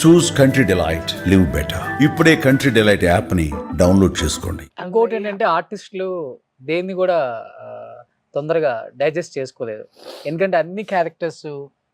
చూస్ country delight, live better. ఇప్పుడే country delight app ని download చేసుకోండి. ఇంకోటి ఏంటంటే ఆర్టిస్టులు దేన్ని కూడా ఆ, తొందరగా డైజెస్ట్ చేసుకోలేదు. ఎందుకంటే అన్ని క్యారెక్టర్స్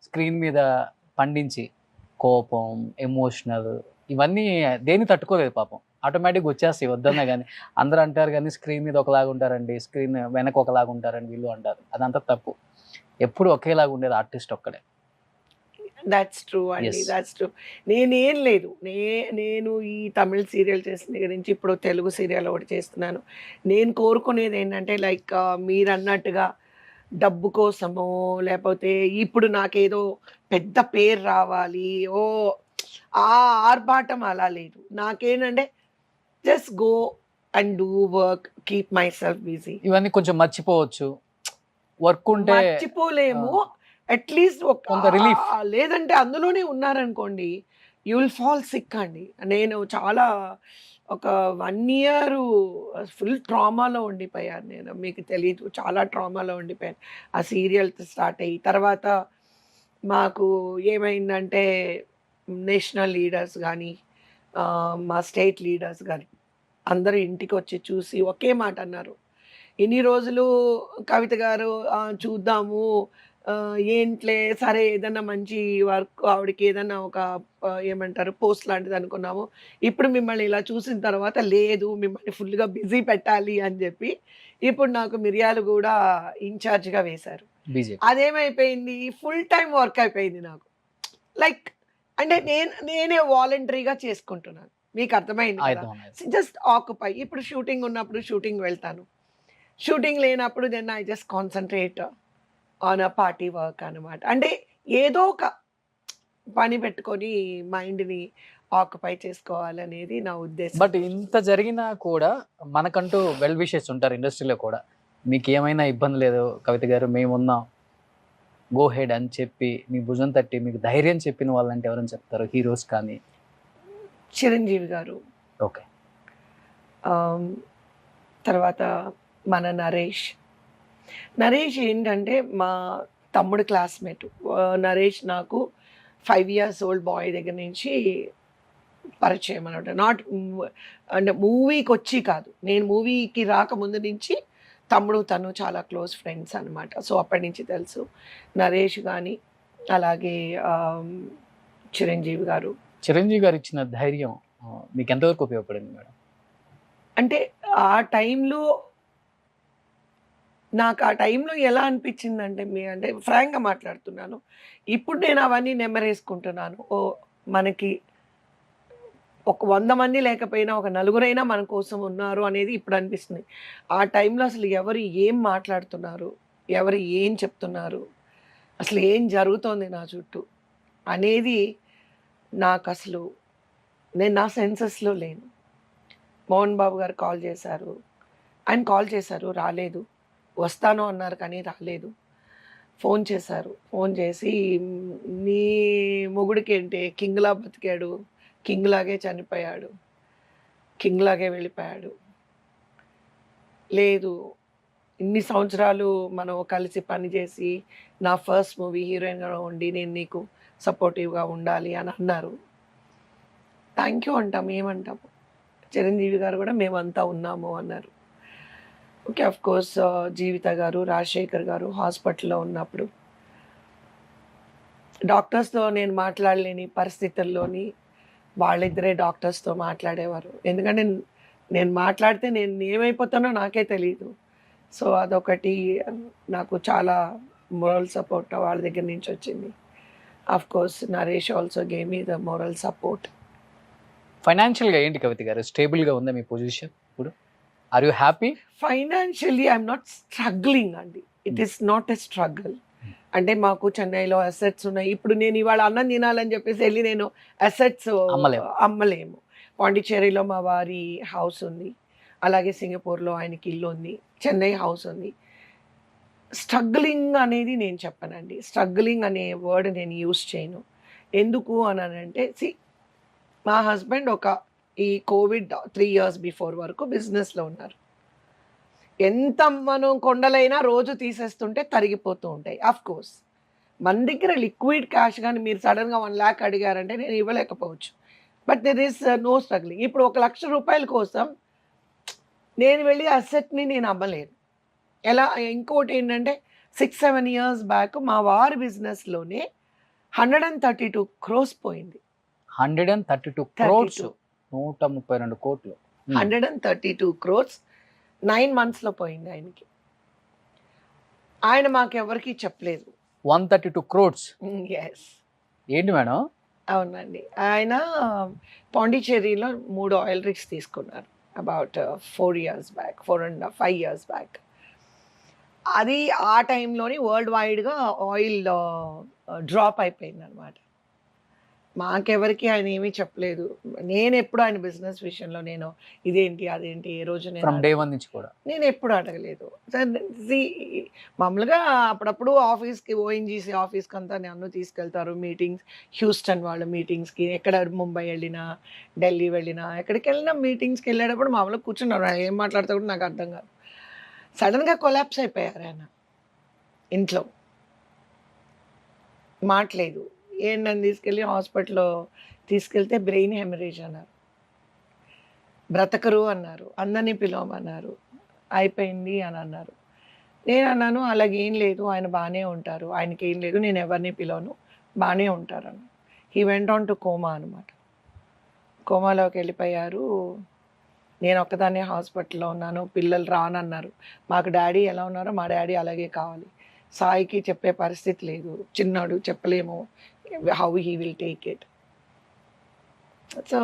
స్క్రీన్ మీద పండించి కోపం, ఎమోషనల్ ఇవన్నీ దేన్ని తట్టుకోలేదు పాపం. ఆటోమేటిక్గా వచ్చేస్తాయి వద్దన్నా కానీ. అందరూ అంటారు కానీ స్క్రీన్ మీద ఒకలాగా ఉంటారండి, స్క్రీన్ వెనక ఒకలాగా ఉంటారండి వీళ్ళు అంటారు. అదంతా తప్పు. ఎప్పుడు ఒకేలాగా ఉండేది ఆర్టిస్ట్ ఒక్కడే. దట్స్ ట్రూ అండి, Yes. That's true. నేనేం లేదు, నేను ఈ తమిళ సీరియల్ చేసిన దగ్గర నుంచి ఇప్పుడు తెలుగు సీరియల్ ఒకటి చేస్తున్నాను. నేను కోరుకునేది ఏంటంటే లైక్ మీరు అన్నట్టుగా డబ్బు కోసమో లేకపోతే ఇప్పుడు నాకేదో పెద్ద పేరు రావాలి ఓ ఆ ఆర్భాటం అలా లేదు. నాకేంటంటే just go and do work, keep my self busy. ఇవన్నీ కొంచెం మర్చిపోవచ్చు. వర్క్ ఉంటే మర్చిపోలేము, అట్లీస్ట్ కొంత relief. లేదంటే అందులోనే ఉన్నారనుకోండి యూ విల్ ఫాల్ సిక్ అండి. నేను చాలా ఒక 1 year ఫుల్ ట్రామాలో ఉండిపోయాను. నేను మీకు తెలియదు, చాలా ట్రామాలో ఉండిపోయాను ఆ సీరియల్ స్టార్ట్ అయ్యి. తర్వాత మాకు ఏమైందంటే నేషనల్ లీడర్స్ కానీ మా స్టేట్ లీడర్స్ కానీ అందరూ ఇంటికి వచ్చి చూసి ఒకే మాట అన్నారు, ఇన్ని రోజులు కవిత గారు చూద్దాము ఏంట్లే సరే ఏదన్నా మంచి వర్క్ ఆవిడకి ఏదన్నా ఒక ఏమంటారు పోస్ట్ లాంటిది అనుకున్నాము. ఇప్పుడు మిమ్మల్ని ఇలా చూసిన తర్వాత లేదు మిమ్మల్ని ఫుల్గా బిజీ పెట్టాలి అని చెప్పి ఇప్పుడు నాకు మిరియాలు కూడా ఇన్ఛార్జ్గా వేశారు. బీజేపీ అదేమైపోయింది, ఫుల్ టైం వర్క్ అయిపోయింది నాకు. లైక్ అంటే నేనే వాలంటరీగా చేసుకుంటున్నాను. మీకు అర్థమైంది కదా, జస్ట్ ఆక్యుపై. ఇప్పుడు షూటింగ్ ఉన్నప్పుడు షూటింగ్ వెళ్తాను, షూటింగ్ లేనప్పుడు then I just concentrate on a party work అనమాట. అంటే ఏదో ఒక పని పెట్టుకొని మైండ్ని ఆక్యుపై చేసుకోవాలనేది నా ఉద్దేశం. బట్ ఇంత జరిగినా కూడా మనకంటూ వెల్ విషెస్ ఉంటారు ఇండస్ట్రీలో కూడా. మీకు ఏమైనా ఇబ్బంది లేదు కవిత గారు, మేమున్నాం, గో హెడ్ అని చెప్పి మీ భుజం తట్టి మీకు ధైర్యం చెప్పిన వాళ్ళంటే ఎవరని చెప్తారు? హీరోస్ కానీ. చిరంజీవి గారు, ఓకే, తర్వాత మన నరేష్ ఏంటంటే మా తమ్ముడు క్లాస్మేట్. నరేష్ నాకు 5 years ఓల్డ్ బాయ్ దగ్గర నుంచి పరిచయం అనమాట. నాట్ అంటే మూవీకి వచ్చి కాదు, నేను మూవీకి రాకముందు నుంచి తమ్ముడు తను చాలా క్లోజ్ ఫ్రెండ్స్ అనమాట. సో అప్పటి నుంచి తెలుసు నరేష్ కానీ అలాగే చిరంజీవి గారు. చిరంజీవి గారు ఇచ్చిన ధైర్యం మీకు ఎంతవరకు ఉపయోగపడింది మేడం? అంటే ఆ టైంలో నాకు ఆ టైంలో ఎలా అనిపించిందంటే అంటే ఫ్రాంక్గా మాట్లాడుతున్నాను, ఇప్పుడు నేను అవన్నీ నెమ్మరేసుకుంటున్నాను. ఓ మనకి ఒక 100 మంది లేకపోయినా ఒక నలుగురైనా మన కోసం ఉన్నారు అనేది ఇప్పుడు అనిపిస్తుంది. ఆ టైంలో అసలు ఎవరు ఏం మాట్లాడుతున్నారు, ఎవరు ఏం చెప్తున్నారు, అసలు ఏం జరుగుతోంది నా చుట్టూ అనేది నాకు అసలు నేను నా సెన్సెస్లో లేను. మోహన్ బాబు గారు కాల్ చేశారు, ఆయన కాల్ చేశారు రాలేదు, వస్తాను అన్నారు కానీ రాలేదు. ఫోన్ చేశారు, ఫోన్ చేసి నీ మొగుడికి ఏంటి కింగ్లా బతికాడు, కింగ్లాగే చనిపోయాడు, కింగ్లాగే వెళ్ళిపోయాడు, లేదు ఇన్ని సంవత్సరాలు మనం కలిసి పనిచేసి నా ఫస్ట్ మూవీ హీరోయిన్గా ఉండి నేను నీకు సపోర్టివ్గా ఉండాలి అని అన్నారు. థ్యాంక్ యూ అంటాము, ఏమంటాము. చిరంజీవి గారు కూడా మేమంతా ఉన్నాము అన్నారు. ఓకే, ఆఫ్ కోర్స్ జీవిత గారు, రాజశేఖర్ గారు హాస్పిటల్లో ఉన్నప్పుడు డాక్టర్స్తో నేను మాట్లాడలేని పరిస్థితుల్లోని వాళ్ళిద్దరే డాక్టర్స్తో మాట్లాడేవారు. ఎందుకంటే నేను మాట్లాడితే నేను ఏమైపోతానో నాకే తెలియదు. సో అదొకటి నాకు చాలా మోరల్ సపోర్ట్ వాళ్ళ దగ్గర నుంచి వచ్చింది. Of course Naresh also gave me the moral support. ఫైనాన్షియల్గా ఏంటి కవిత గారు, స్టేబుల్గా ఉందా మీ పొజిషన్ ఇప్పుడు? Are you happy? Financially I'm not struggling అండి, it is not a struggle. అంటే మాకు చెన్నైలో అసెట్స్ ఉన్నాయి. ఇప్పుడు నేను ఇవాళ అన్నం తినాలని చెప్పేసి వెళ్ళి నేను అసెట్స్ అమ్మలేము. పాండిచ్చేరిలో మా వారి హౌస్ ఉంది, అలాగే సింగపూర్లో ఆయనకి ఇల్లు ఉంది, చెన్నై హౌస్ ఉంది. స్ట్రగ్లింగ్ అనేది నేను చెప్పనండి, స్ట్రగ్లింగ్ అనే వర్డ్ నేను యూస్ చేయను. ఎందుకు అని అంటే మా హస్బెండ్ ఈ కోవిడ్ 3 years బిఫోర్ వరకు బిజినెస్లో ఉన్నారు. ఎంత మనం కొండలైనా రోజు తీసేస్తుంటే తరిగిపోతూ ఉంటాయి. అఫ్ కోర్స్ మన దగ్గర లిక్విడ్ క్యాష్ కానీ మీరు సడన్గా 1 lakh అడిగారంటే నేను ఇవ్వలేకపోవచ్చు. But there is no struggling. ఇప్పుడు 1 లక్ష రూపాయల కోసం నేను వెళ్ళి అసెట్ని నేను అమ్మలేను. ఎలా ఇంకోటి ఏంటంటే 6-7 years బ్యాక్ మా వారి బిజినెస్లోనే 132 crores పోయింది. 132 crores, 32. 132 కోట్లు. 132 crores 9 monthsలో పోయింది ఆయనకి. ఆయన మాకెవరికి చెప్పలేదు. 132 crores ఎస్, ఏంటి మేడం? అవునండి. ఆయన పాండిచ్చేరిలో 3 ఆయిల్ రిగ్స్ తీసుకున్నారు about 4 years back, 4.5 years back. అది ఆ టైంలోని వరల్డ్ వైడ్గా ఆయిల్ డ్రాప్ అయిపోయింది అనమాట. మాకెవరికి ఆయన ఏమీ చెప్పలేదు. నేను ఎప్పుడు ఆయన బిజినెస్ విషయంలో నేను ఇదేంటి అదేంటి ఏ రోజు ఫ్రమ్ డే 1 నుంచి కూడా నేను ఎప్పుడు అడగలేదు. మామూలుగా అప్పుడప్పుడు ఆఫీస్కి ఓఎన్జీసీ ఆఫీస్కి అంతా నన్ను తీసుకెళ్తారు మీటింగ్స్, హ్యూస్టన్ వాళ్ళ మీటింగ్స్కి, ఎక్కడ ముంబై వెళ్ళినా ఢిల్లీ వెళ్ళినా ఎక్కడికి వెళ్ళినా మీటింగ్స్కి వెళ్ళేటప్పుడు మామూలుగా కూర్చున్నారు. ఆయన ఏం మాట్లాడతా కూడా నాకు అర్థం కాదు. సడన్గా కొలాప్స్ అయిపోయారు ఆయన ఇంట్లో, మాట్లేదు. ఏంటని తీసుకెళ్ళి హాస్పిటల్లో తీసుకెళ్తే బ్రెయిన్ హెమరేజ్ అన్నారు, బ్రతకరు అన్నారు, అందరినీ పిలవమన్నారు, అయిపోయింది అని అన్నారు. నేను అన్నాను అలాగేం లేదు, ఆయన బాగానే ఉంటారు, ఆయనకి ఏం లేదు, నేను ఎవరిని పిలవను, బాగానే ఉంటారు అన్న. He went on to coma అనమాట. కోమాలోకి వెళ్ళిపోయారు. నేను ఒక్కదాన్నే హాస్పిటల్లో ఉన్నాను, పిల్లలు రానన్నారు. మాకు డాడీ ఎలా ఉన్నారో మా డాడీ అలాగే కావాలి. సాయికి చెప్పే పరిస్థితి లేదు, చిన్నాడు, చెప్పలేము how he will take it. So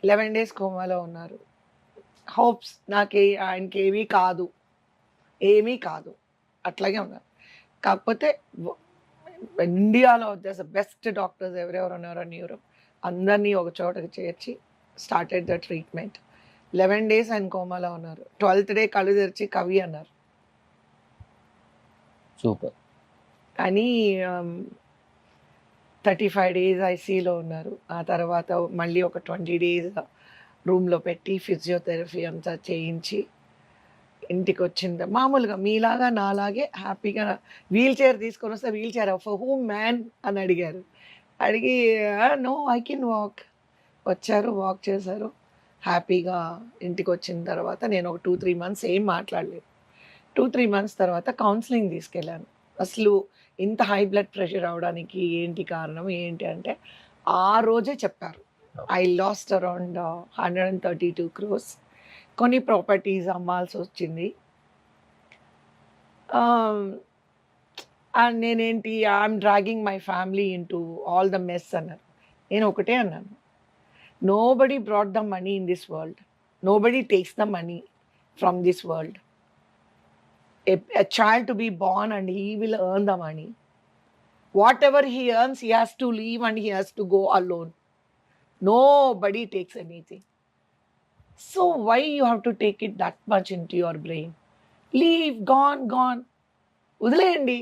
11 days కోమాలో ఉన్నారు. హోప్స్ ఆయనకి ఏమీ కాదు అట్లాగే ఉన్నారు. కాకపోతే ఇండియాలో బెస్ట్ డాక్టర్స్ ఎవరెవరు ఉన్నారో న్యూరో అందరినీ ఒక చోటకి చేర్చి స్టార్టెడ్ ద ట్రీట్మెంట్. 11 days ఆయన కోమాలో ఉన్నారు. 12th day కళ్ళు తెరిచి కవి అన్నారు. సూపర్. కానీ 35 days ఐసీలో ఉన్నారు. ఆ తర్వాత మళ్ళీ ఒక 20 days రూమ్లో పెట్టి ఫిజియోథెరపీ అంతా చేయించి ఇంటికి వచ్చింది. మామూలుగా మీలాగా నాలాగే హ్యాపీగా వీల్ చైర్ తీసుకొని వస్తే wheelchair for whom man అని అడిగారు. అడిగి నో ఐ కెన్ వాక్. వచ్చారు, వాక్ చేశారు, హ్యాపీగా ఇంటికి వచ్చిన తర్వాత నేను ఒక 2-3 months ఏం మాట్లాడలేదు. 2-3 months తర్వాత కౌన్సిలింగ్ తీసుకెళ్ళాను. అసలు ఇంత హై బ్లడ్ ప్రెషర్ అవడానికి ఏంటి కారణం ఏంటి అంటే ఆ రోజే చెప్పారు. I last around 132 crores. కొన్ని ప్రాపర్టీస్ అమ్మాల్సి వచ్చింది. నేనేంటి I'm dragging my family into all the mess అన్నారు. నేను ఒకటే అన్నాను, nobody brought the money in this world, nobody takes the money from this world. A child to be born and he will earn the money. Whatever he earns, he has to leave and he has to go alone. Nobody takes anything. So why you have to take it that much into your brain? Leave, gone. వదిలేయండి.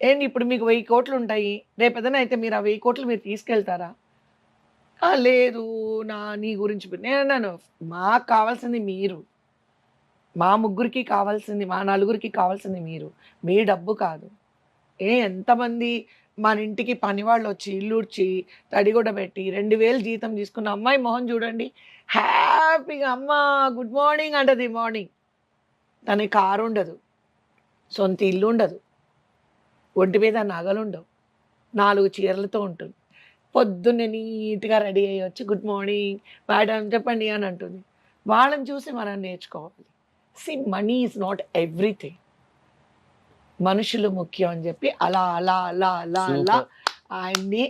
ఏంటి ఇప్పుడు మీకు 1000 కోట్లు ఉంటాయి, రేపేదైనా అయితే మీరు ఆ 1000 కోట్లు మీరు తీసుకెళ్తారా? లేదు నీ గురించి నేను అన్నాను, మాకు కావాల్సింది మీరు, మా ముగ్గురికి కావాల్సింది, మా నలుగురికి కావాల్సింది మీరు, మీ డబ్బు కాదు. ఎంతమంది మన ఇంటికి పనివాళ్ళు వచ్చి ఇల్లుడ్చి తడిగుడ్డ పెట్టి 2000 జీతం తీసుకున్న అమ్మాయి మొహం చూడండి, హ్యాపీగా అమ్మ గుడ్ మార్నింగ్ అంటది మార్నింగ్. తనకి కారు ఉండదు, సొంత ఇల్లు ఉండదు, ఒంటి మీద నగలు ఉండవు, 4 చీరలతో ఉంటుంది. పొద్దున్నే నీట్గా రెడీ అయ్యి వచ్చి గుడ్ మార్నింగ్ మేడం చెప్పండి అని అంటుంది. వాళ్ళని చూసి మనం నేర్చుకోవాలి. మనీ ఈజ్ నాట్ ఎవ్రీథింగ్, మనుషులు ముఖ్యం అని చెప్పి అలా ఆయన్ని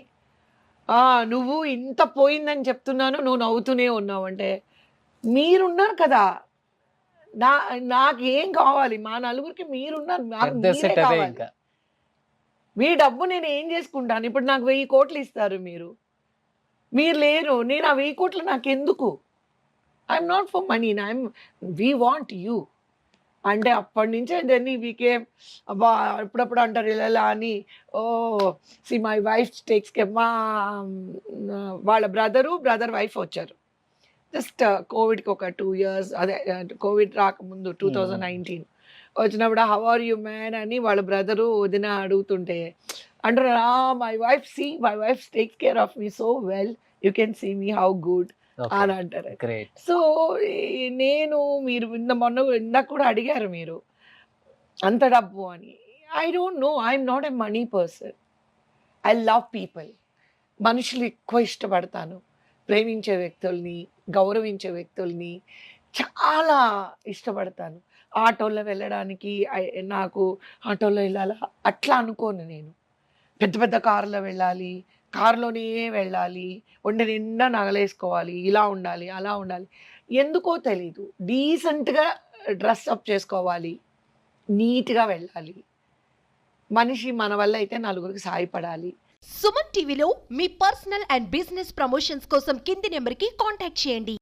నువ్వు ఇంత పోయిందని చెప్తున్నాను, నువ్వు నవ్వుతూనే ఉన్నావు అంటే మీరున్నారు కదా, నాకేం కావాలి, మా నలుగురికి మీరున్నారు, నాకు మీరే కావాలి. మీ డబ్బు నేను ఏం చేసుకుంటాను? ఇప్పుడు నాకు 1000 కోట్లు ఇస్తారు, మీరు లేరు, నేను ఆ 1000 కోట్లు నాకు ఎందుకు? I'm not for money, we want you అంటే అప్పటి నుంచే దెన్ వీకే అబ్బా అప్పుడప్పుడు అంటారు ఇలా అని. My wife takes care. వాళ్ళ బ్రదర్ వైఫ్ వచ్చారు జస్ట్ కోవిడ్కి ఒక 2 years, అదే కోవిడ్ రాకముందు 2019 వచ్చినప్పుడు హౌ ఆర్ యూ మ్యాన్ అని వాళ్ళ బ్రదరు వదిన అడుగుతుంటే అంటారు, my wife takes care of me so well, you can see me how good అని అంటారు. గ్రేట్. సో నేను మీరు ఇందాక కూడా అడిగారు మీరు అంత డబ్బు అని. I don't know, I'm not a money person. I love people. మనుషులు ఎక్కువ ఇష్టపడతాను. ప్రేమించే వ్యక్తుల్ని, గౌరవించే వ్యక్తుల్ని చాలా ఇష్టపడతాను. ఆటోలో వెళ్ళడానికి నాకు ఆటోలో వెళ్ళాలా అట్లా అనుకోను నేను. పెద్ద పెద్ద కారులో వెళ్ళాలి, కారులోనే వెళ్ళాలి, ఒంటి నిండా నగలేసుకోవాలి, ఇలా ఉండాలి, అలా ఉండాలి. ఎందుకో తెలీదు. డీసెంట్‌గా డ్రెస్ అప్ చేసుకోవాలి, నీట్‌గా వెళ్ళాలి. మనిషి మన వల్ల అయితే నలుగురికి సాయపడాలి. సుమన్ టీవీలో మీ పర్సనల్ అండ్ బిజినెస్ ప్రమోషన్స్ కోసం కింది నెంబర్కి కాంటాక్ట్ చేయండి.